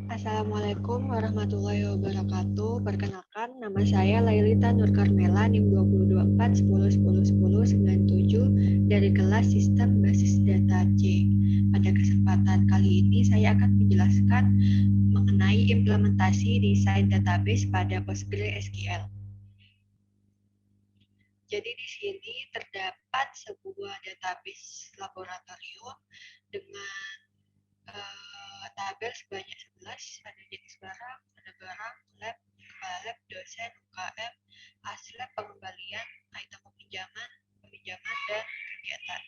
Assalamualaikum warahmatullahi wabarakatuh. Perkenalkan, nama saya Lailita Nur Karmela, NIM 2024 10 10 10 97 dari kelas Sistem Basis Data C. Pada kesempatan kali ini, saya akan menjelaskan mengenai implementasi desain database pada PostgreSQL. Jadi di sini terdapat sebuah database laboratorium dengan tabel sebanyak 11, ada jenis barang, lab, kepala lab, dosen, UKM, aslab, pengembalian, item peminjaman, dan kegiatan.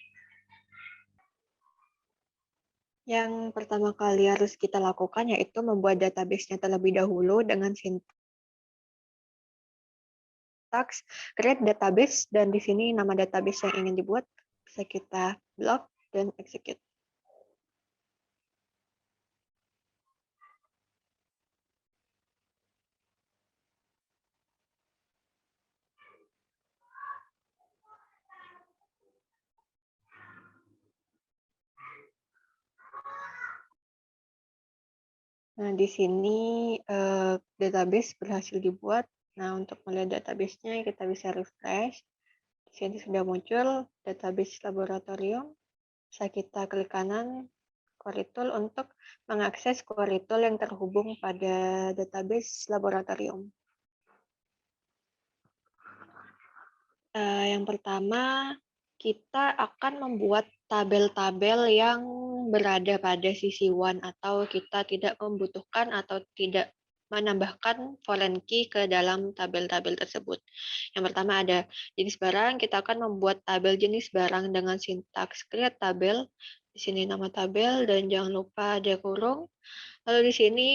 Yang pertama kali harus kita lakukan yaitu membuat database-nya terlebih dahulu dengan sintaks create database, dan di sini nama database yang ingin dibuat bisa kita blok dan execute. Nah, di sini database berhasil dibuat. Nah, untuk melihat database-nya kita bisa refresh. Di sini sudah muncul database laboratorium. Bisa kita klik kanan query tool untuk mengakses query tool yang terhubung pada database laboratorium. Yang pertama, kita akan membuat tabel-tabel yang berada pada sisi one, atau kita tidak membutuhkan atau tidak menambahkan foreign key ke dalam tabel-tabel tersebut. Yang pertama ada jenis barang, kita akan membuat tabel jenis barang dengan sintaks create tabel. Di sini nama tabel dan jangan lupa ada kurung. Lalu di sini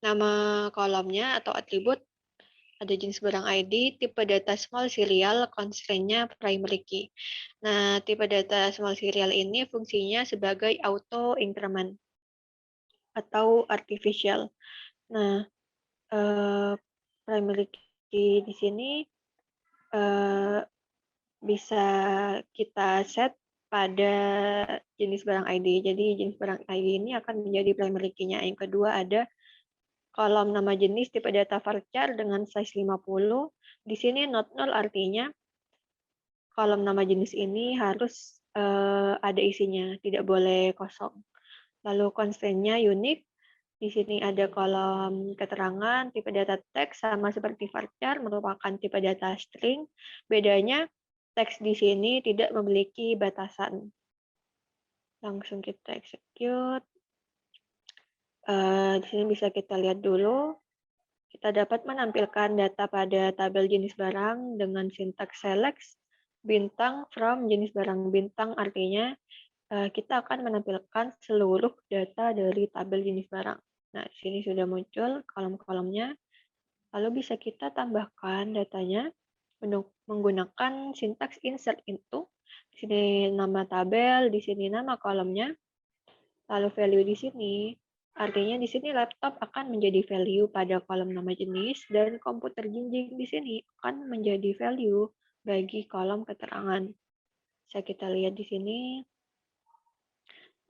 nama kolomnya atau atribut, ada jenis barang ID, tipe data small serial, constraint-nya primary key. Nah, tipe data small serial ini fungsinya sebagai auto increment atau artificial. Nah, primary key di sini bisa kita set pada jenis barang ID. Jadi jenis barang ID ini akan menjadi primary key-nya. Yang kedua ada kolom nama jenis tipe data varchar dengan size 50. Di sini not null artinya kolom nama jenis ini harus ada isinya, tidak boleh kosong. Lalu constraint-nya unik. Di sini ada kolom keterangan, tipe data teks sama seperti varchar merupakan tipe data string. Bedanya teks di sini tidak memiliki batasan. Langsung kita execute. Di sini bisa kita lihat dulu. Kita dapat menampilkan data pada tabel jenis barang dengan sintaks select bintang from jenis barang. Bintang artinya kita akan menampilkan seluruh data dari tabel jenis barang. Nah, di sini sudah muncul kolom-kolomnya. Lalu bisa kita tambahkan datanya menggunakan sintaks insert into. Di sini nama tabel, di sini nama kolomnya. Lalu value di sini. Artinya di sini laptop akan menjadi value pada kolom nama jenis, dan komputer jinjing di sini akan menjadi value bagi kolom keterangan. Bisa kita lihat di sini.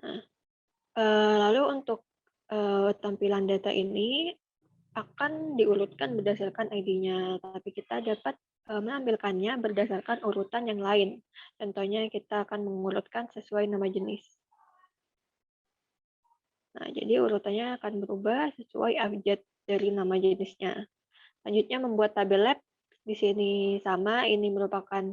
Nah, lalu untuk tampilan data ini akan diurutkan berdasarkan ID-nya, tapi kita dapat menampilkannya berdasarkan urutan yang lain. Contohnya kita akan mengurutkan sesuai nama jenis. Nah, jadi urutannya akan berubah sesuai abjad dari nama jenisnya. Selanjutnya membuat tabel lab. Di sini sama, ini merupakan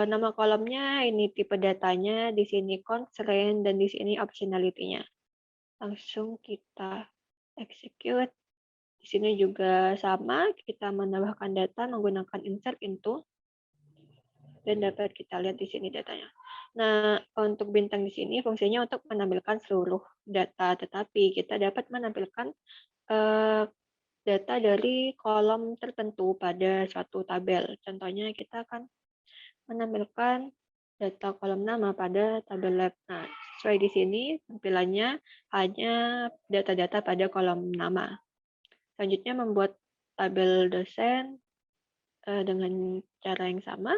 nama kolomnya, ini tipe datanya, di sini constraint, dan di sini optionality-nya. Langsung kita execute. Di sini juga sama, kita menambahkan data menggunakan insert into, dan dapat kita lihat di sini datanya. Nah, untuk bintang di sini fungsinya untuk menampilkan seluruh data, tetapi kita dapat menampilkan data dari kolom tertentu pada suatu tabel. Contohnya kita akan menampilkan data kolom nama pada tabel lab. Nah, sesuai di sini tampilannya hanya data-data pada kolom nama. Selanjutnya membuat tabel dosen dengan cara yang sama.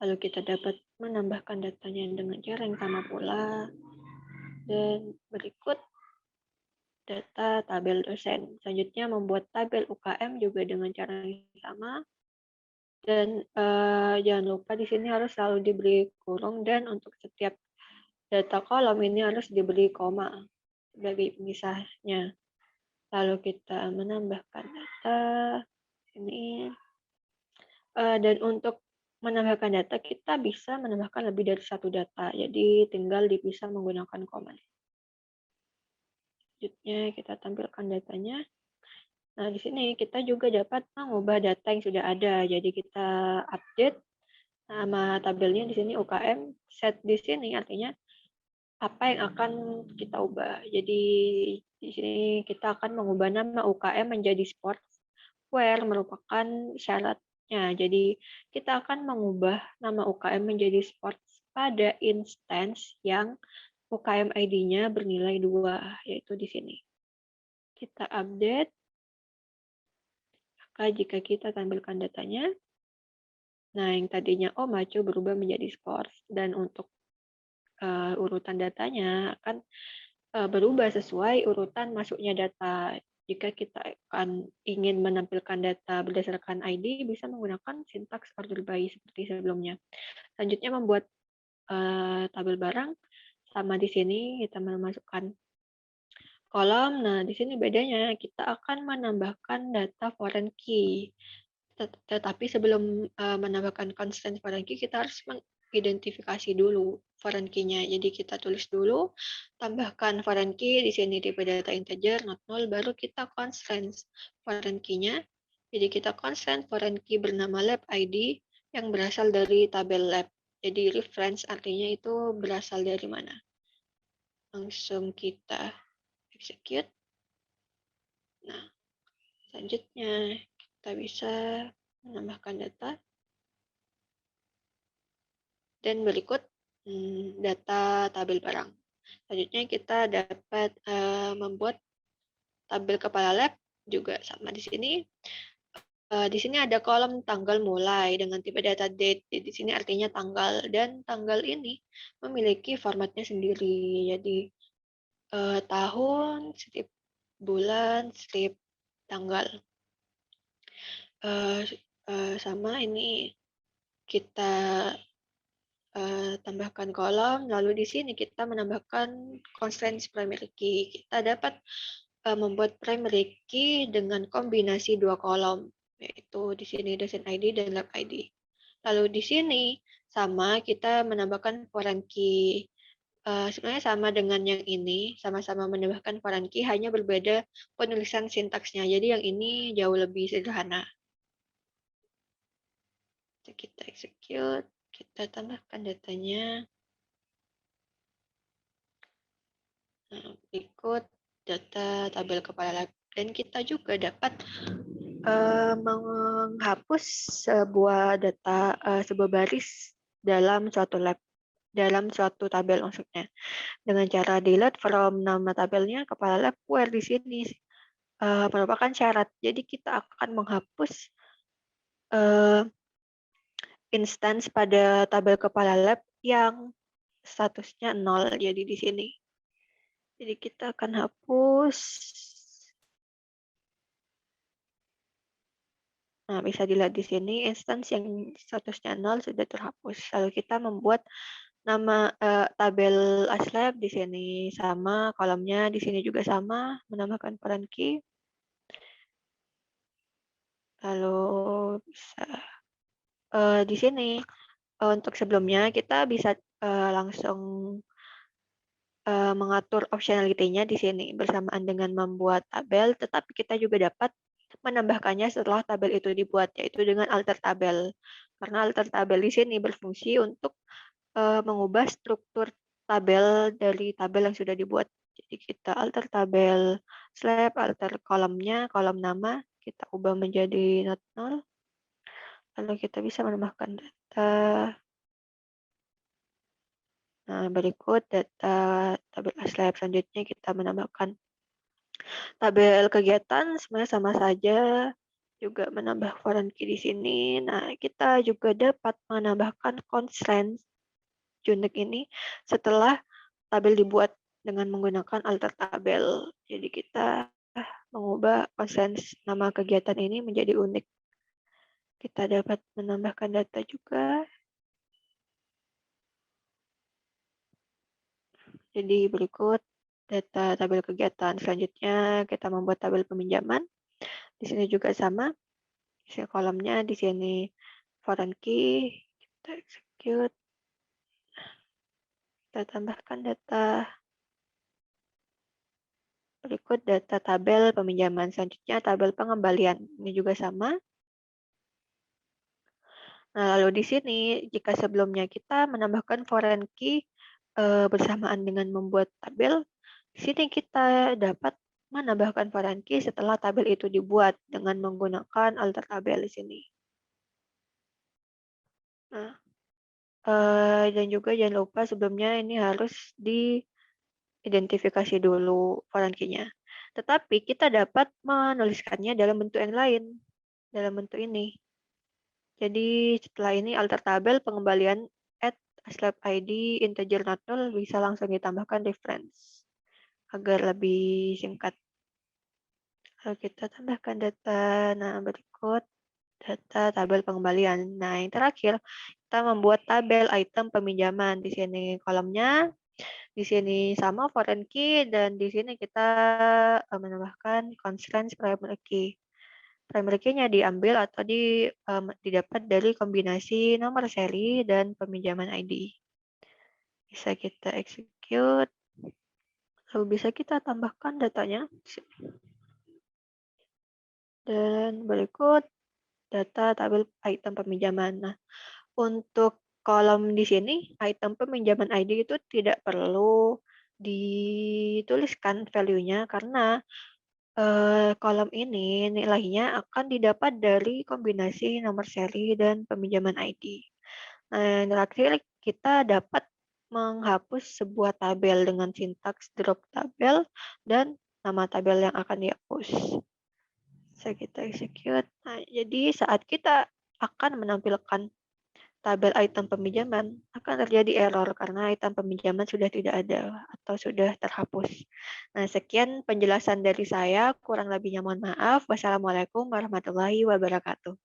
Lalu kita dapat menambahkan datanya dengan cara yang sama pula. Dan berikut data tabel dosen. Selanjutnya membuat tabel UKM juga dengan cara yang sama. Dan jangan lupa di sini harus selalu diberi kurung, dan untuk setiap data kolom ini harus diberi koma sebagai pemisahnya. Lalu kita menambahkan data ini. Dan untuk menambahkan data, kita bisa menambahkan lebih dari satu data. Jadi tinggal dipisah menggunakan koma. Selanjutnya kita tampilkan datanya. Nah, di sini kita juga dapat mengubah data yang sudah ada. Jadi kita update nama tabelnya di sini UKM, set di sini artinya apa yang akan kita ubah. Jadi di sini kita akan mengubah nama UKM menjadi sports, where merupakan syaratnya. Jadi kita akan mengubah nama UKM menjadi sports pada instance yang UKM ID-nya bernilai 2, yaitu di sini. Kita update. Maka jika kita tampilkan datanya, nah yang tadinya Maco berubah menjadi sports. Dan untuk urutan datanya akan berubah sesuai urutan masuknya data. Jika kita akan ingin menampilkan data berdasarkan ID, bisa menggunakan sintaks order by seperti sebelumnya. Selanjutnya membuat tabel barang. Sama di sini kita memasukkan kolom. Nah, di sini bedanya kita akan menambahkan data foreign key. Tetapi sebelum menambahkan constant foreign key, kita harus mengidentifikasi dulu foreign key-nya. Jadi kita tulis dulu, tambahkan foreign key, di sini tipe data integer, not null, baru kita constraint foreign key-nya. Jadi kita constraint foreign key bernama lab ID yang berasal dari tabel lab. Jadi reference artinya itu berasal dari mana. Langsung kita execute. Nah, selanjutnya kita bisa menambahkan data. Dan berikut data tabel barang. Selanjutnya kita dapat membuat tabel kepala lab juga sama di sini. Di sini ada kolom tanggal mulai dengan tipe data date. Di sini artinya tanggal, dan tanggal ini memiliki formatnya sendiri. Jadi tahun, strip bulan, strip tanggal. Sama ini kita tambahkan kolom, lalu di sini kita menambahkan constraints primary key. Kita dapat membuat primary key dengan kombinasi 2 kolom, yaitu di sini dosen ID dan lab ID. Lalu di sini sama kita menambahkan foreign key. Sebenarnya sama dengan yang ini, sama-sama menambahkan foreign key, hanya berbeda penulisan sintaksnya. Jadi yang ini jauh lebih sederhana. Kita execute. Kita tambahkan datanya. Berikut data tabel kepala lab. Dan kita juga dapat menghapus sebuah data, sebuah baris dalam suatu lab, dalam suatu tabel maksudnya. Dengan cara delete from nama tabelnya kepala lab, where di sini merupakan syarat. Jadi kita akan menghapus instance pada tabel kepala lab yang statusnya 0. Jadi di sini. Jadi kita akan hapus. Nah, bisa dilihat di sini instance yang statusnya 0 sudah terhapus. Lalu kita membuat nama tabel aslab di sini sama, kolomnya di sini juga sama, menambahkan foreign key. Lalu bisa di sini untuk sebelumnya kita bisa langsung mengatur optionality-nya di sini bersamaan dengan membuat tabel, tetapi kita juga dapat menambahkannya setelah tabel itu dibuat, yaitu dengan alter tabel. Karena alter tabel di sini berfungsi untuk mengubah struktur tabel dari tabel yang sudah dibuat. Jadi kita alter tabel slab, alter kolomnya, kolom nama, kita ubah menjadi not null. Lalu kita bisa menambahkan data. Nah, berikut data tabel slab. Selanjutnya kita menambahkan tabel kegiatan, sebenarnya sama saja, juga menambah foreign key di sini. Nah, kita juga dapat menambahkan constraint unique ini setelah tabel dibuat. dengan menggunakan alter tabel. Jadi kita mengubah constraints nama kegiatan ini menjadi unik. Kita dapat menambahkan data juga. Jadi berikut data tabel kegiatan. Selanjutnya kita membuat tabel peminjaman. Di sini juga sama. Di sini kolomnya, di sini foreign key. Kita execute. Kita tambahkan data. Berikut data tabel peminjaman. Selanjutnya tabel pengembalian. Ini juga sama. Nah, lalu di sini jika sebelumnya kita menambahkan foreign key bersamaan dengan membuat tabel, di sini kita dapat menambahkan foreign key setelah tabel itu dibuat dengan menggunakan alter tabel di sini. Nah, dan juga jangan lupa sebelumnya ini harus diidentifikasi dulu foreign key-nya. Tetapi kita dapat menuliskannya dalam bentuk yang lain, dalam bentuk ini. Jadi setelah ini alter tabel pengembalian add slab ID integer not null bisa langsung ditambahkan reference agar lebih singkat. Lalu kita tambahkan data. Nah, berikut data tabel pengembalian. Nah, yang terakhir kita membuat tabel item peminjaman. Di sini kolomnya, di sini sama foreign key, dan di sini kita menambahkan constraints primary key. Primary key-nya diambil atau didapat dari kombinasi nomor seri dan peminjaman ID. Bisa kita execute, lalu bisa kita tambahkan datanya. Dan berikut data tabel item peminjaman. Nah, untuk kolom di sini, item peminjaman ID itu tidak perlu dituliskan value-nya karena kolom ini nilainya akan didapat dari kombinasi nomor seri dan peminjaman ID. Nah, yang terakhir kita dapat menghapus sebuah tabel dengan sintaks drop tabel dan nama tabel yang akan dihapus. Bisa kita execute. Nah, jadi saat kita akan menampilkan tabel item peminjaman akan terjadi error karena item peminjaman sudah tidak ada atau sudah terhapus. Nah, sekian penjelasan dari saya. Kurang lebihnya mohon maaf. Wassalamualaikum warahmatullahi wabarakatuh.